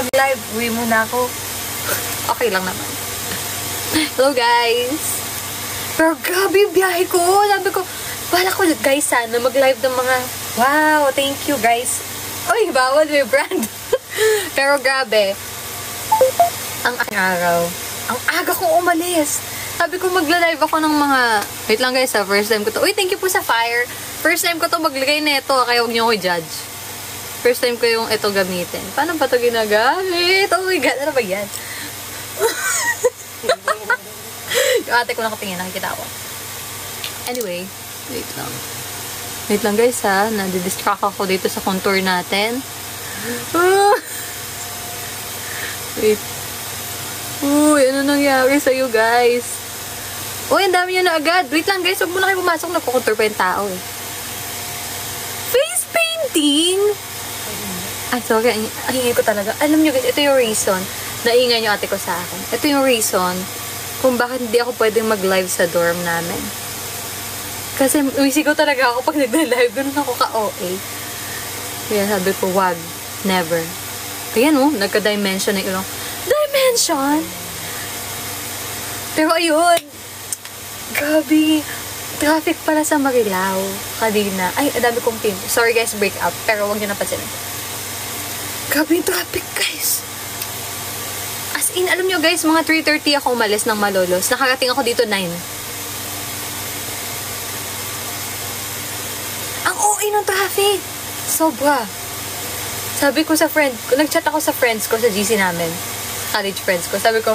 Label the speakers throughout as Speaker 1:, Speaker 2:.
Speaker 1: mag-live. Uwi muna ako. Okay lang naman. Hello guys! Pero grabe yung biyahe ko. Sabi ko, bala ko guys sana mag-live ng mga, wow, thank you guys. Uy, bawal may brand. Pero grabe. Ang araw. Ang aga kong umalis. Sabi ko magla-live ako ng mga, wait lang guys ha, first time ko to. Uy, thank you po sa fire. First time ko to maglagay na ito, kaya huwag niyo ko judge. First time ko yung ito gamitin. Paano ba ito ginagamit? Oh my god, ano ba yan? Yung ate ko nakatingin, nakikita ko. Anyway, wait lang. Wait lang guys ha, nadidistract ako dito sa contour natin. Wait. Uy, ano nangyari sa'yo guys? Uy, ang dami nyo na agad. Wait lang guys, huwag muna kayo pumasok. Nagkukontour pa yung tao eh. Face painting? Ay, sorry. Ang hingay ko talaga. Alam nyo guys, ito yung reason. Naingay yung ate ko sa akin. Ito yung reason kung bakit hindi ako pwedeng mag-live sa dorm namin. Kasi umisigaw talaga ako pag nag-live. Ganun ako ka-OA. Kaya sabi ko, wag. Never. Ayan oh, nagka-dimension na ilong. Dimension? Pero ayun. Grabe. Traffic pala sa Marilao. Kanina. Ay, dami kong pin. Sorry guys, break up. Pero wag nyo napansin. Grabe yung traffic guys. As in, alam nyo guys, mga 3:30 ako umalis ng Malolos. Nakarating ako dito 9. Ang OA ng traffic. Sobra. Sabi ko sa friend, nag-chat ako sa friends ko sa GC namin. College friends ko. Sabi ko,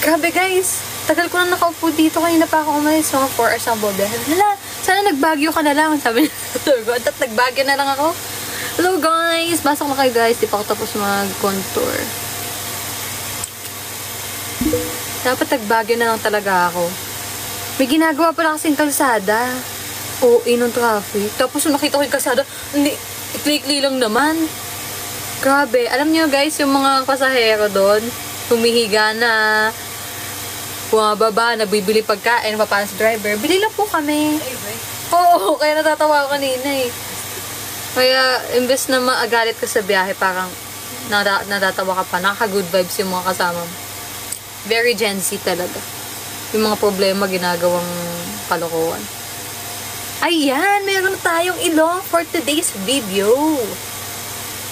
Speaker 1: grabe guys, tagal ko na nakaupo dito. Kanina pa ako umalis. Mga 4 hours ang bobiyahe. Hala, sana nagbagyo ka na lang. Sabi ko, at nagbagyo na lang ako. Hello guys! Pasok na kayo guys. Di pa ako tapos mag-contour. Dapat nagbagyo na lang talaga ako. May ginagawa pala kasing kalsada. Oo, ng traffic. Tapos nakita ko yung kalsada, hindi, ikli-ikli lang naman. Grabe. Alam niyo guys, yung mga pasahero doon, humihiga na, bumababa, nagbibili pagkain, papaan sa driver. Bili lang po kami. Oo, kaya natatawa ko kanina eh. Kaya, imbes na maagalit ka sa biyahe, parang natatawa ka pa. Nakaka-good vibes yung mga kasama mo. Very Gen Z talaga. Yung mga problema ginagawang kalokohan. Ayan! Meron tayong ilong for today's video.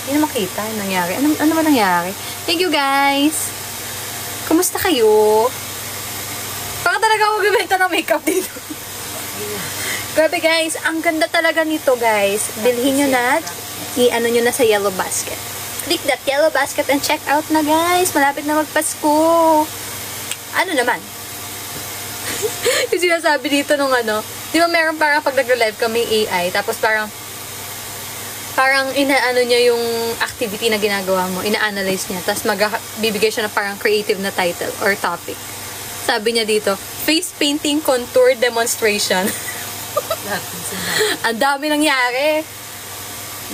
Speaker 1: Hindi na makita yung nangyari. Ano ba nangyari? Thank you guys! Kumusta kayo? Baka talaga ako magbibenta ng makeup dito. Grabe guys, ang ganda talaga nito guys. Bilhin nyo na, i-ano nyo na sa yellow basket. Click that yellow basket and check out na guys. Malapit na magpasko. Ano naman? Yung sinasabi dito nung ano, di ba meron parang pag nag-live kami AI, tapos parang inaano niya yung activity na ginagawa mo, ina-analyze niya, tapos bibigay siya na parang creative na title or topic. Sabi niya dito, face painting contour demonstration. Ang dami nangyari.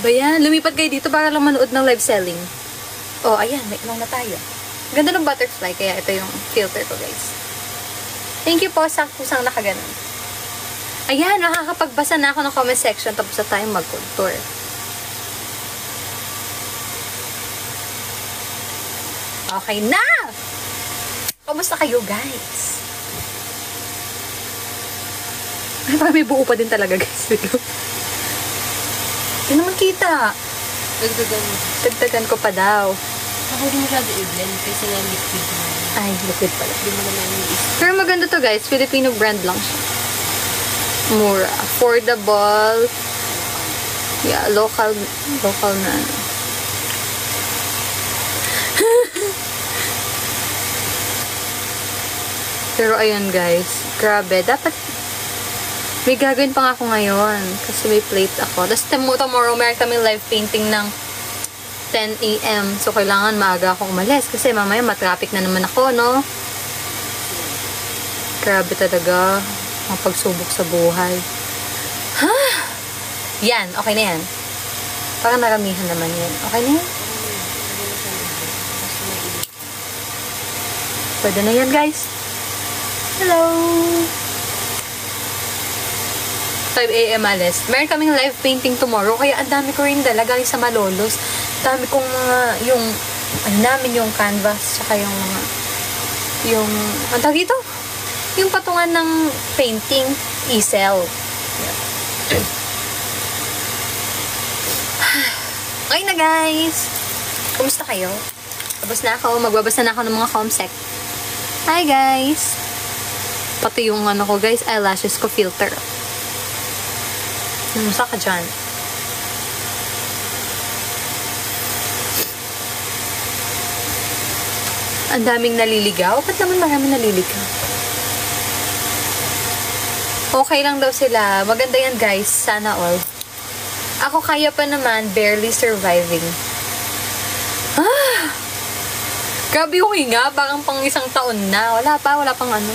Speaker 1: Ba yan? Lumipat kayo dito para lang manood ng live selling. Oh, ayan. May ilong na tayo. Ganda ng butterfly. Kaya ito yung filter ko, guys. Thank you po sa kusang nakaganon. Ayan. Makakapagbasa na ako ng comment section tapos na tayo mag-contour. Okay na! Kamusta kayo, guys? Ay, parang may buo pa din talaga, guys. Hindi naman kita. Dagdagan ko pa daw.
Speaker 2: Ako hindi masyado i-blend kasi nga liquid na.
Speaker 1: Ay, liquid pala.
Speaker 2: Hindi mo naman i-blend.
Speaker 1: Pero maganda to guys. Filipino brand lang siya. Mura. Affordable. Yeah, local na ano. Pero ayun guys. Grabe. Dapat may gagawin pa nga ako ngayon. Kasi may plate ako. Tapos tomorrow meron kami live painting ng 10 AM. So, kailangan maaga ako umalis. Kasi mamaya matraffic na naman ako, no? Grabe talaga. Ang pagsubok sa buhay. Ha? Yan. Okay na yan. Parang naramihan naman yan. Okay na yan? Pwede na yan, guys. Hello! 5 AM alis. Meron kaming live painting tomorrow. Kaya ang dami ko rin dala galing sa Malolos. Dami kong mga yung ano namin, yung canvas, tsaka yung mga, ang tawag dito? Yung patungan ng painting, easel. Okay na guys! Kumusta kayo? Tapos na ako, magbabasa na ako ng mga comsec. Hi guys! Pati yung ano ko guys, eyelashes ko filter. Kumusta ka dyan? Ang daming naliligaw? Ba't naman maraming naliligaw? Okay lang daw sila. Maganda yan guys. Sana all. Ako kaya pa naman, barely surviving. Ah! Grabe yung hinga. Parang pang isang taon na. Wala pang ano.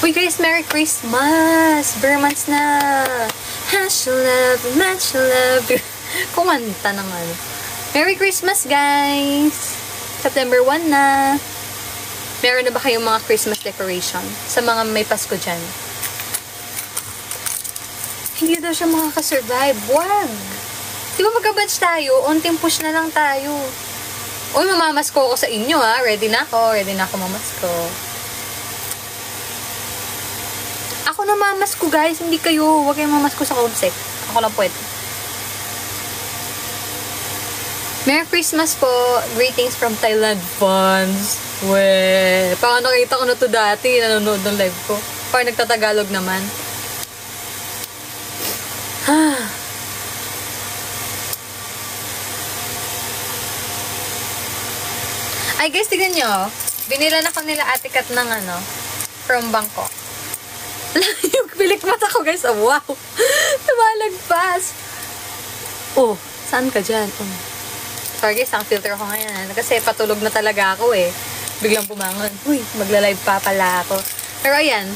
Speaker 1: Uy guys, Merry Christmas! Bare months na. Hash love, match love. Kumanta ng ano. Merry Christmas guys! September 1 na. Meron na ba kayong mga Christmas decoration? Sa mga may Pasko dyan. Hindi daw siya makakasurvive. Wag! Di ba magka-batch tayo? Unting push na lang tayo. Uy, mamamasko ako sa inyo ha. Ready na ako mamasko. Ako na mamasko guys. Hindi kayo. Huwag kayong mamasko sa comsec. Ako lang pwede. Merry Christmas po. Greetings from Thailand fans. Weh. Parang nakita ko na to dati. Nanonood ng live ko. Parang nagtatagalog naman. Ay guys, tignan nyo. Binilan ako nila Ate Kat ng ano, from Bangkok. Yung pilikmat ako guys. Oh, wow. Tumalagpas. Oh, saan ka dyan? Oh. Sorry guys, ang filter ko ngayon. Kasi patulog na talaga ako eh. Biglang bumangon. Uy, magla-live pa pala ako. Pero ayan,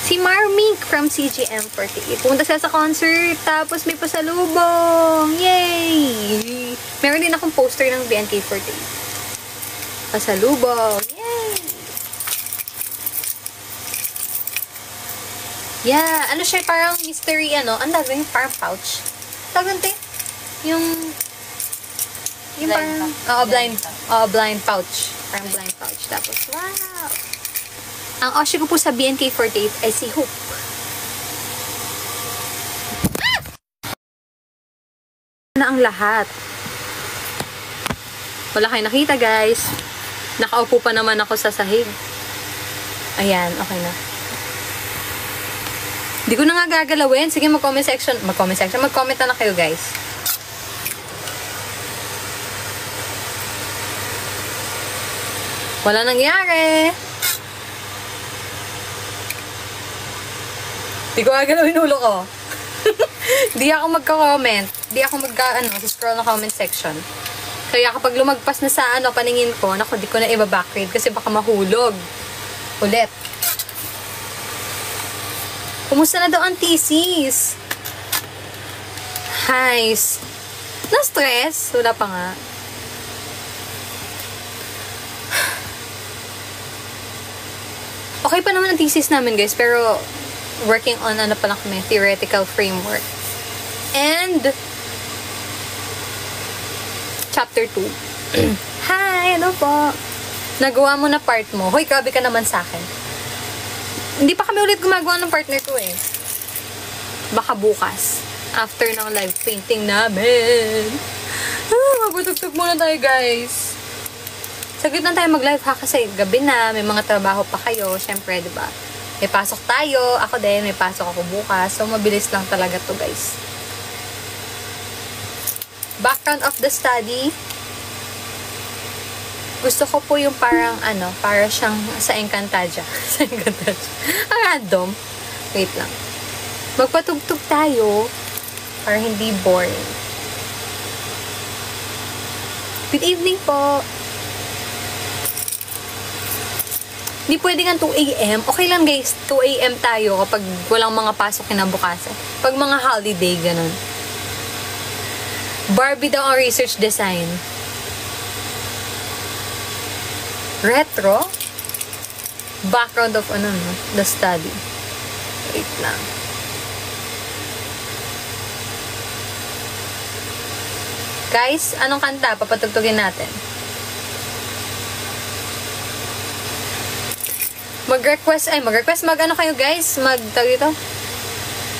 Speaker 1: si Marmink from CGM48. Pumunta siya sa concert, tapos may pasalubong. Yay! Meron din akong poster ng BNK48. Pasalubong. Yay! Yeah, ano siya, parang mystery, ano, ang dami yung parang pouch. Tawag yung blind pouch. Parang blind pouch. Tapos, wow! Ang oshi ko po sa BNK48 ay si Hoop. Na ang lahat. Wala kayo nakita, guys. Nakaupo pa naman ako sa sahig. Ayan, okay na. Hindi ko na nga gagalawin. Sige, mag-comment na na kayo, guys. Wala nangyari. Hindi ko gagalawin ulo ko. Hindi ako magka-comment. Hindi ako scroll na comment section. Kaya kapag lumagpas na sa paningin ko, naku, di ko na iba-backgrade kasi baka mahulog. Ulit. Kumusta na daw ang thesis? Highs. Na-stress? Wala pa nga. Okay pa naman ang thesis namin, guys, pero working on pa lang kami, theoretical framework. And chapter 2. Hi! Ano po? Nagawa mo na part mo. Hoy, grabe ka naman sa akin. Hindi pa kami ulit gumagawa ng partner ko eh. Baka bukas. After ng live painting namin. Magpatugtog muna tayo, guys. Saglit lang tayo mag-live ha kasi gabi na, may mga trabaho pa kayo. Siyempre, di ba? May pasok tayo. Ako din, may pasok ako bukas. So, mabilis lang talaga to, guys. Background of the study. Gusto ko po yung parang para siyang sa Encantadia. Sa Encantadia. Ang random. Wait lang. Magpatugtog tayo para hindi boring. Good evening po. Hindi pwede nga 2 a.m. Okay lang guys, 2 a.m. tayo kapag walang mga pasok kinabukasan. Pag mga holiday, ganun. Barbie daw ang research design. Retro? Background of the study. Wait lang. Guys, anong kanta? Papatugtugin natin. mag-ano kayo guys, tawag dito,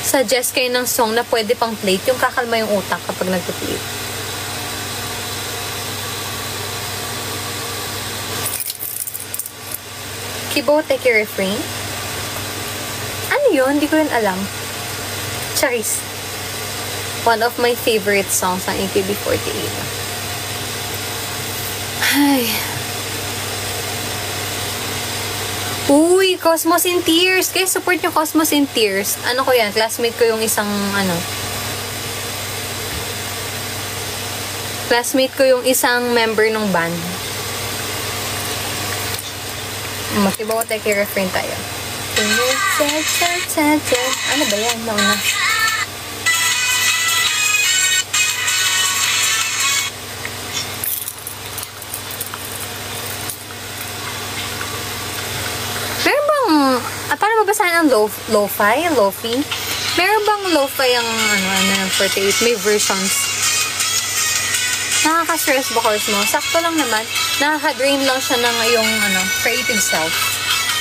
Speaker 1: suggest kayo ng song na pwede pang plate, yung kakalma yung utak kapag nagpa-plate. Kibo, take your refrain. Ano yun? Hindi ko rin alam. Charis. One of my favorite songs ng AKB48. Ay. Uy, Cosmos in Tears. Guys, support yung Cosmos in Tears. Ano ko yan? Classmate ko yung isang, classmate ko yung isang member ng band. Makibawa tayo kay refrain tayo. Ano ba yan? Nauna. Paano babasahin ang lo-fi? Lo-fi? Meron bang lo-fi ang ng 48? May versions. Nakaka-stress ba course mo? Sakto lang naman. Nakaka-drain lang siya ng yung creative self.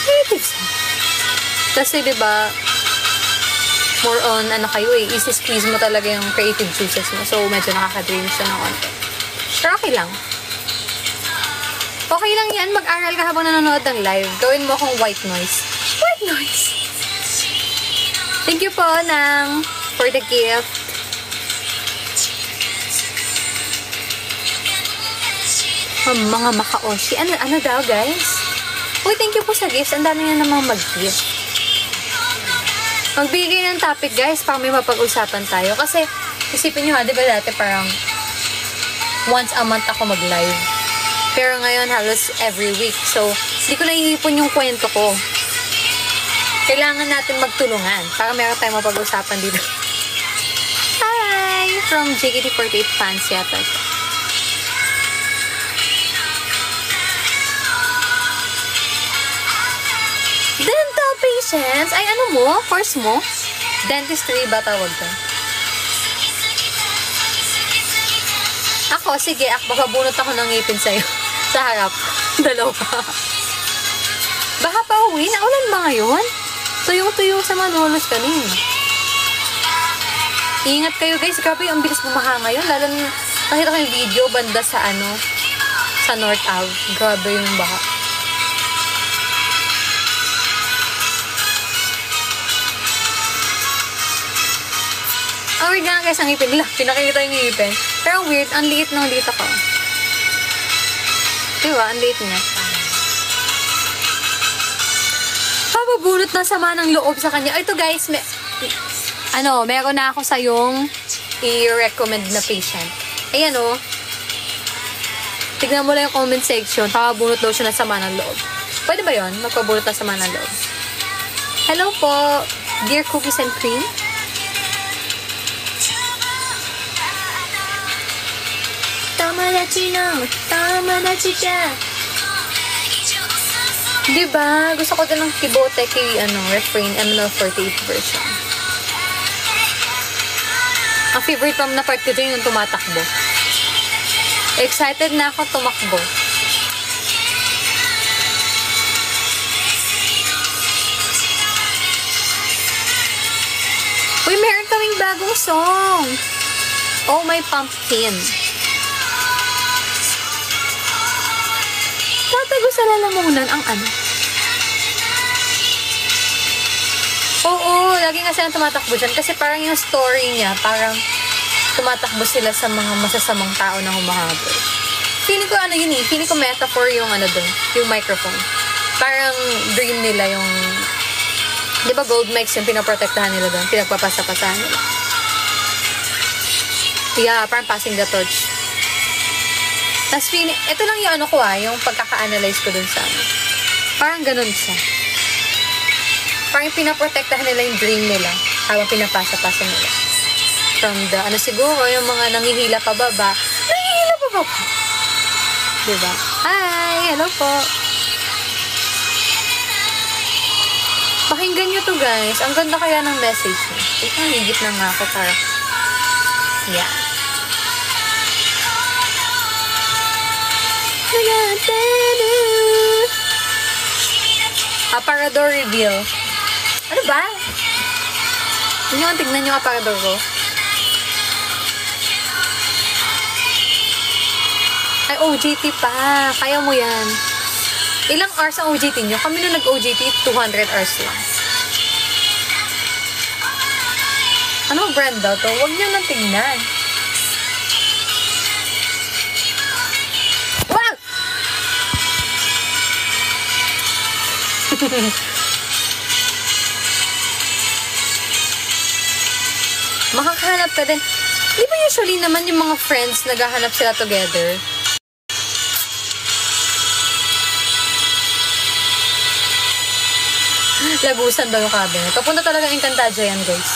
Speaker 1: Creative self. Kasi diba, more on kayo isi-squeeze mo talaga yung creative juices mo. So, medyo nakaka-drain siya ng konti. Pero okay lang. Okay lang yan. Mag-aral ka habang nanonood ng live. Gawin mo akong white noise. White noise! Thank you po for the gift. Mga makaoshi. Ano daw, guys? Uy, thank you po sa gifts. Ang dami na namang mag-gift. Magbigay ng topic, guys, para may mapag-usapan tayo. Kasi, isipin nyo di ba dati parang once a month ako mag-live. Pero ngayon, halos every week. So, hindi ko naiipon yung kwento ko. Kailangan natin magtulungan para meron tayong mapag-usapan dito. Hi! From JKT48 fans yata. Dental patients? Ay, ano mo? Course mo? Dentistry ba tawag ka? Ako, sige, baka bunot ako ng ngipin sa'yo. Sa harap. Dalawa. Baka pa uwi? Naulan ba ngayon? Tuyong-tuyo sa mga lulos kanina. Ingat kayo guys. Grabe, ang bilis bumaha ngayon. Lalo na, nakita ko yung video banda sa sa North Ave. Grabe yung baha. Ang weird nga guys, ang ngipin nila. Pinakikita yung ngipin. Pero weird, ang liit ng dito ko. Diba? Ang liit niya. Papabunot na sama ng loob sa kanya. Ito guys, meron na ako sa yung i-recommend na patient. Ayan tignan mo lang yung comment section. Papabunot daw siya na sama ng loob. Pwede ba yun? Magpabunot na sama ng loob. Hello po, dear Cookies and Cream. Tamadachi ka. Diba? Gusto ko din ng Kibote kay refrain ML48 version. Ang favorite pam na part ko din yung tumatakbo. Excited na ako tumakbo. Uy, meron kaming bagong song. Oh My Pumpkin. Tatago sa lalamunan ang Oo, lagi nga silang tumatakbo dyan. Kasi parang yung story niya, parang tumatakbo sila sa mga masasamang tao na humahabol. Feeling ko feeling ko metaphor yung dun, yung microphone. Parang dream nila yung, di ba gold mics yung pinaprotektahan nila dun, pinagpapasa-pasahan nila. Yeah, parang passing the torch. Tapos ito lang yung yung pagkaka-analyze ko dun sa parang ganun siya. Parang pinaprotektahan nila yung dream nila habang pinapasa-pasa nila. From the, siguro, yung mga nangihila pababa. Nangihila pababa. Diba? Hi! Hello po! Pakinggan nyo to guys. Ang ganda kaya ng message niya. Ito, higit na nga ako para. Yeah. Aparador reveal. Ano ba? Hindi nyo tignan yung aparador ko. Ay, OJT pa. Kaya mo yan. Ilang hours ang OJT nyo? Kami nung nag-OJT, 200 hours lang. Ano brand daw to? Huwag nyo nang tignan. Wow! Makakahanap ka din. Di ba usually naman yung mga friends naghahanap sila together? Lagusan daw yung cabinet. Papunta talaga Encantadia yan, guys.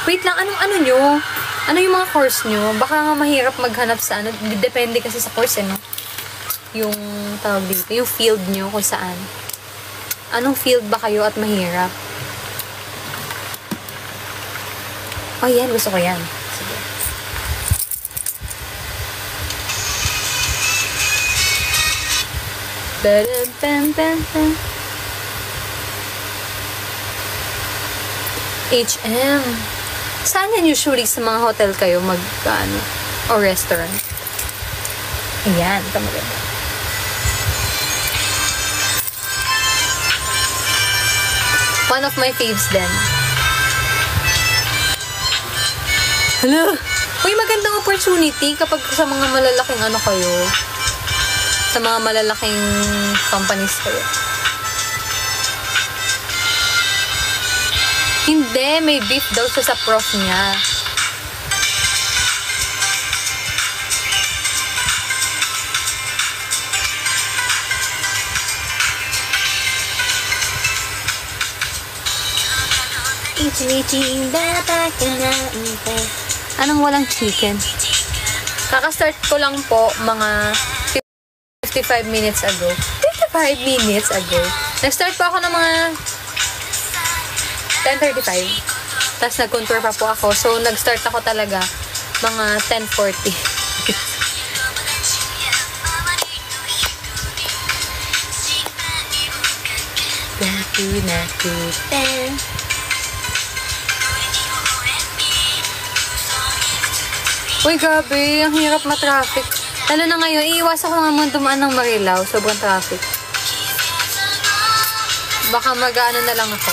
Speaker 1: Wait lang, ano nyo? Ano yung mga course nyo? Baka nga mahirap maghanap sa ano. Depende kasi sa course, no? Yung tawag dito, yung field nyo kung saan. Anong field ba kayo at mahirap? Oh, yan. Gusto ko yan. Sige. HM. Saan yan usually sa mga hotel kayo ano, o restaurant? Ayan. Ito maganda. One of my faves din. Hello? Uy, magandang opportunity kapag sa mga malalaking ano kayo. Sa mga malalaking companies kayo. Hindi, may beef daw siya sa prof niya. Anong walang chicken? Kaka-start ko lang po mga 55 minutes ago. 55 minutes ago. Nag-start po ako ng mga 10:35. Tapos nag-contour pa po ako. So, nag-start ako talaga mga 10:40. Uy, gabi. Ang hirap ma-traffic. Lalo na ngayon, iiwasan ko nga muna dumaan ng Marilao. Sobrang traffic. Baka mag-ano na lang ako.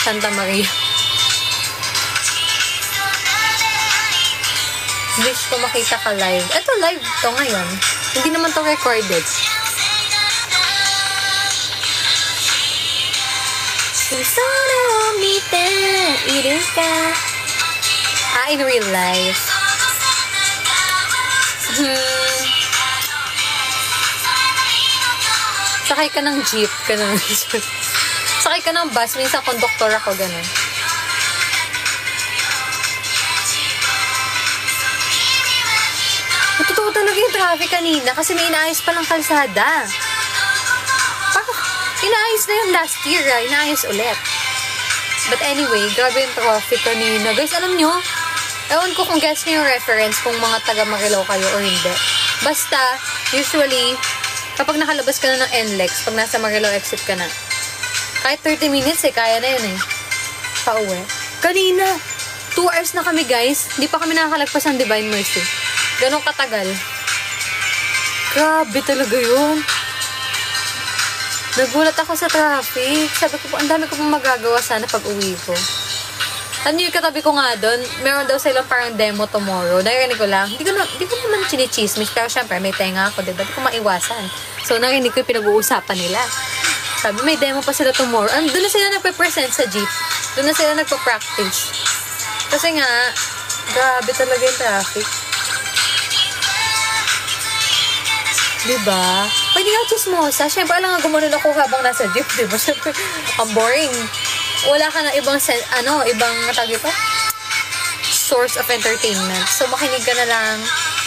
Speaker 1: Santa Maria. Wish ko makita ka live. Ito live to ngayon. Hindi naman to recorded. In real life. Sakay ka ng jeep. Ganun. Sakay ka ng bus. Minsan conductor ako. Ganun. Totoo talaga yung traffic kanina kasi may inaayos palang kalsada. Inaayos na yung last year. Inaayos ulit. But anyway, grabe yung traffic kanina. Guys, alam nyo, ewan ko kung guess nyo yung reference kung mga taga Marilao kayo or hindi. Basta, usually, kapag nakalabas ka na ng NLEX, pag nasa Marilao exit ka na, kahit 30 minutes kaya na yun pauwi. Kanina, 2 hours na kami guys. Hindi pa kami nakakalagpas ng Divine Mercy. Ganong katagal. Grabe talaga yun. Nagulat ako sa traffic. Sabi ko po, ang dami ko pong magagawa sana pag uwi ko. Ano yung katabi ko nga doon, meron daw silang parang demo tomorrow. Narinig ko lang. Hindi ko naman chinichismis. Pero syempre, may tenga ako. Diba? Hindi ko maiwasan. So, narinig ko yung pinag-uusapan nila. Sabi, may demo pa sila tomorrow. Doon na sila nagpe-present sa jeep. Doon na sila nagpa-practice. Kasi nga, grabe talaga yung traffic. Diba? Pwede nga chismosa. Siyempre, alam nga gumanon ako habang nasa jeep. Diba? Siyempre, ang boring. Wala ka na ibang, ibang ito? Source of entertainment. So, makinig ka na lang.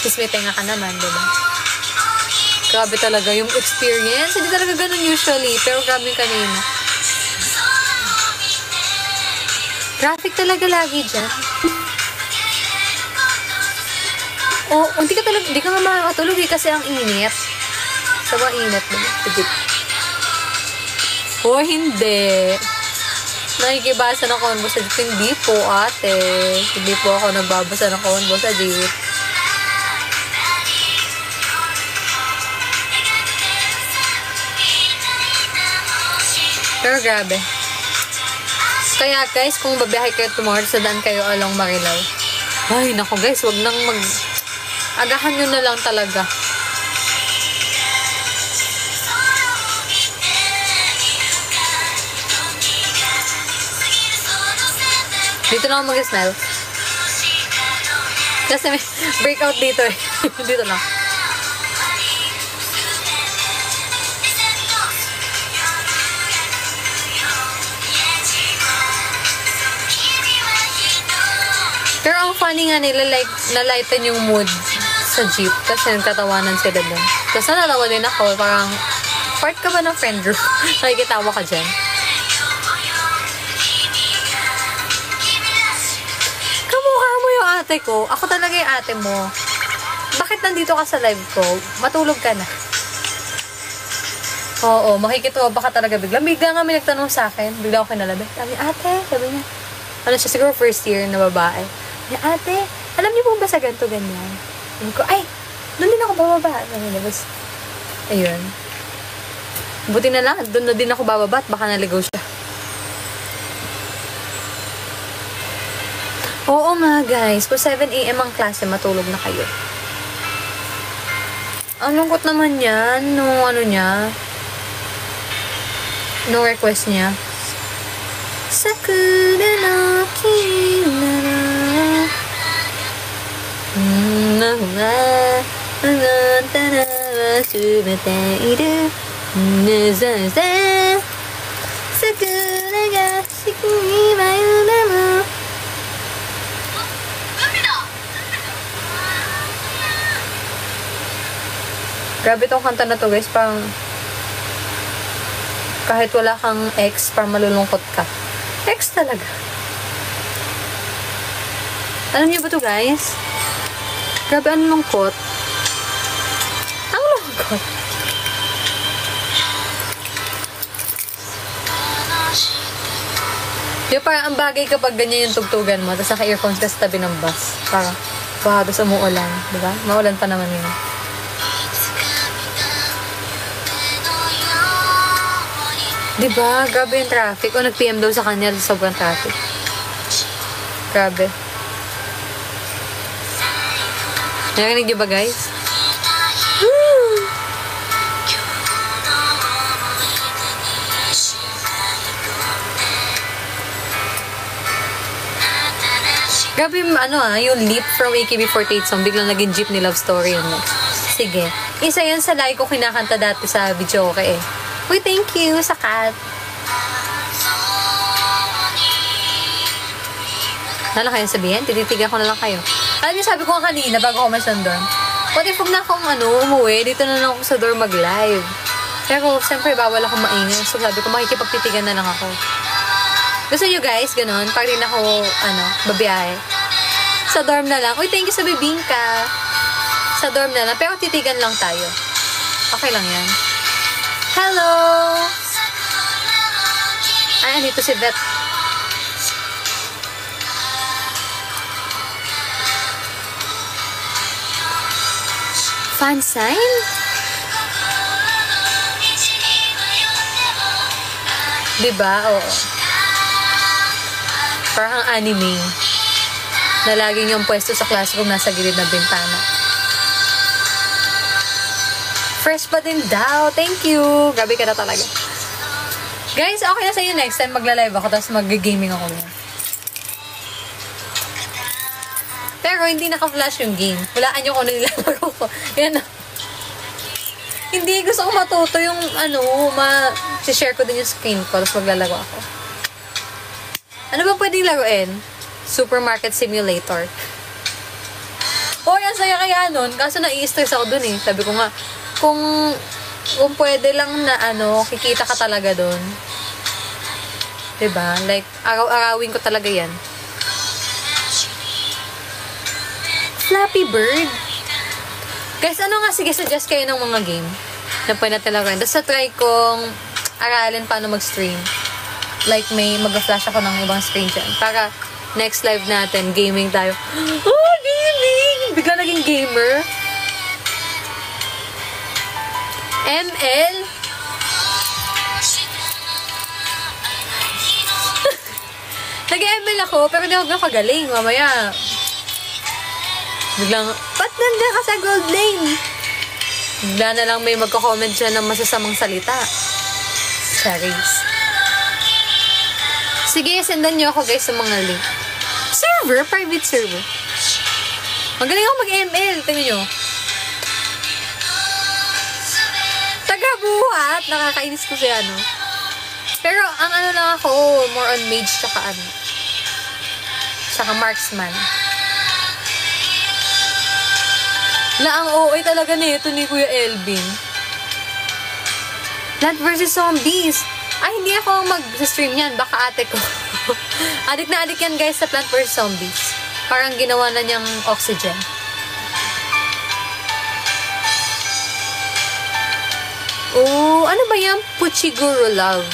Speaker 1: Chismiting ka naman, diba? Grabe talaga yung experience. Hindi talaga ganun usually. Pero grabe kanina. Traffic talaga lagi dyan. Oh, hindi ka nga makakatulog eh, kasi ang init. Sobrang init mo. Oh, hindi. Nakikibasa ng convo sa jeep. Hindi po, ate. Hindi po ako nagbabasa ng convo sa jeep. Pero grabe. Kaya guys, kung babiyahe kayo tomorrow, sadaan kayo along Marilao. Ay, naku guys, wag nang agahan nyo na lang talaga. Dito lang ako mag-smile. Kasi may breakout dito eh. Dito lang. Pero ang funny nga nila, like, nalighten yung mood sa jeep. Kasi nagtatawanan sila dun. Tapos nalalawa din ako, parang, part ka ba ng friend group? Nakikitawa ka dyan. Kamukha mo yung ate ko. Ako talaga yung ate mo. Bakit nandito ka sa live ko? Matulog ka na. Oo, makikitawa ka talaga bigla. Bigla nga may nagtanong sa akin. Bigla ako kinalabi. Sabi niya, ate, sabi niya. Ano siya, siguro first year na babae. Niya, ate, alam niyo po ba sa ganito ganyan? Sabi ko, ay, doon din ako bababa. Tapos, ayun. Buti na lang, doon na din ako bababa at baka naligaw siya. Oo nga guys, po 7 AM ang klase, matulog na kayo. Ang lungkot naman yan, nung ano niya, nung request niya. Sakura no kinara Nagantara wa sumeteiru Nazaza Sakura ga shiki wa yume mo. Grabe tong kanta na to guys, parang kahit wala kang ex, parang malulungkot ka. Ex talaga. Alam niyo ba to guys? Grabe, ang lungkot. Ang lungkot. Yung parang ang bagay kapag ganyan yung tugtugan mo, tapos naka-earphones ka sa tabi ng bus. Parang, wow, tapos umuulan. Diba? Maulan pa naman yun. Diba? Grabe yung traffic. O nag-PM daw sa kanya, sobrang traffic. Grabe. Narinig niyo ba guys? Woo! Grabe yung yung leap from AKB48 song, biglang naging Jeepney Love Story yun. Sige. Isa yan sa like ko kinakanta dati sa video okay eh. Uy, thank you sa cat. Ano lang kayo sabihin? Tititigan ko na lang kayo. Alam niyo, sabi ko kanina bago ako masan doon. What if huwag na akong umuwi, dito na lang ako sa door mag-live. Pero siyempre bawal akong maingay. So sabi ko, makikipagtitigan na lang ako. Gusto niyo guys, ganun? Pag rin ako, babiyahe. Sa dorm na lang. Uy, thank you sa bibingka. Sa dorm na lang. Pero titigan lang tayo. Okay lang yan. Hello! Ay, andito si Beth. Fan sign? Diba? Oo. Parang anime. Na laging yung pwesto sa classroom nasa gilid ng bintana. Fresh pa din daw. Thank you. Grabe ka na talaga. Guys, okay na sa inyo next time magla-live ako tapos mag-gaming ako ngayon. Pero hindi naka-flash yung game. Walaan nyo kung ano nilalaro ko. Yan. Hindi, gusto ko matuto yung share ko din yung screen ko tapos maglalaro ako. Ano ba pwedeng laruin? Supermarket Simulator. Ang saya kaya nun. Kaso nai-stress ako dun eh. Sabi ko nga, kung pwede lang na kikita ka talaga dun. Diba? Like, araw-arawin ko talaga yan. Flappy Bird. Guys, ano nga, sige, suggest kayo ng mga game na pwede natin laruin. Tapos try kong aralin paano mag-stream. Like, mag-flash ako ng ibang screen dyan. Para next live natin, gaming tayo. Oh, gaming! Bigla naging gamer. ML? Nag-ML ako, pero hindi ako nakagaling. Mamaya, biglang, ba't nandiyan ka sa gold lane? Bigla na lang may magko-comment siya ng masasamang salita. Charis. Sige, sendan nyo ako guys sa mga link. Server? Private server. Magaling ako mag-ML. Tingnan nyo. Tagabuhat. Nakakainis ko siya, no? Pero, ang ano lang ako, more on mage tsaka ano. Tsaka marksman. Ang OA talaga na ito ni Kuya Elvin. Plant vs. Zombies. Ay, hindi ako mag-stream yan. Baka ate ko. Adik na adik yan, guys, sa Plant vs. Zombies. Parang ginawa na niyang oxygen. Oh, ano ba yan? Puchiguro Love.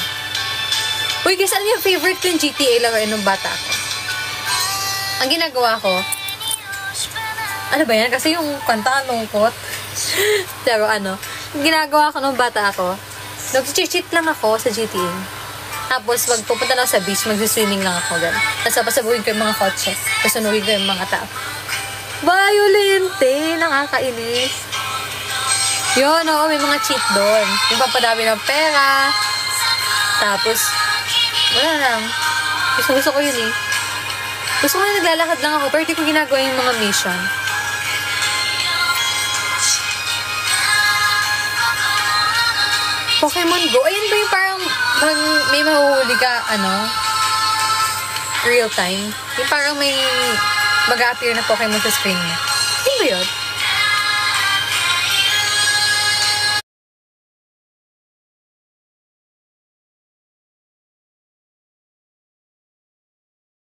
Speaker 1: Uy, guys, ano yung favorite ko yung GTA laruin nung bata ko? Ang ginagawa ko, ano ba yan? Kasi yung kanta, lungkot. Pero ano, ginagawa ko nung bata ako, nag-cheat lang ako sa GTA. Tapos, pag pupunta na sa beach, mag-swimming lang ako. Tapos, pasabuhin ko yung mga kotse. Tapos, sunuhin ko yung mga tao. Violente! Nakakainis. Yun, oo, may mga cheat doon. Yung papadami ng pera. Tapos, wala lang. Gusto ko yun eh. Gusto ko na naglalakad lang ako, pero di ko ginagawa yung mga mission. Pokemon Go. Ayun ba yung parang may mahuhuli ka, real time? Yung parang may mag-a-appear na Pokemon sa screen mo. Ayun ba yun?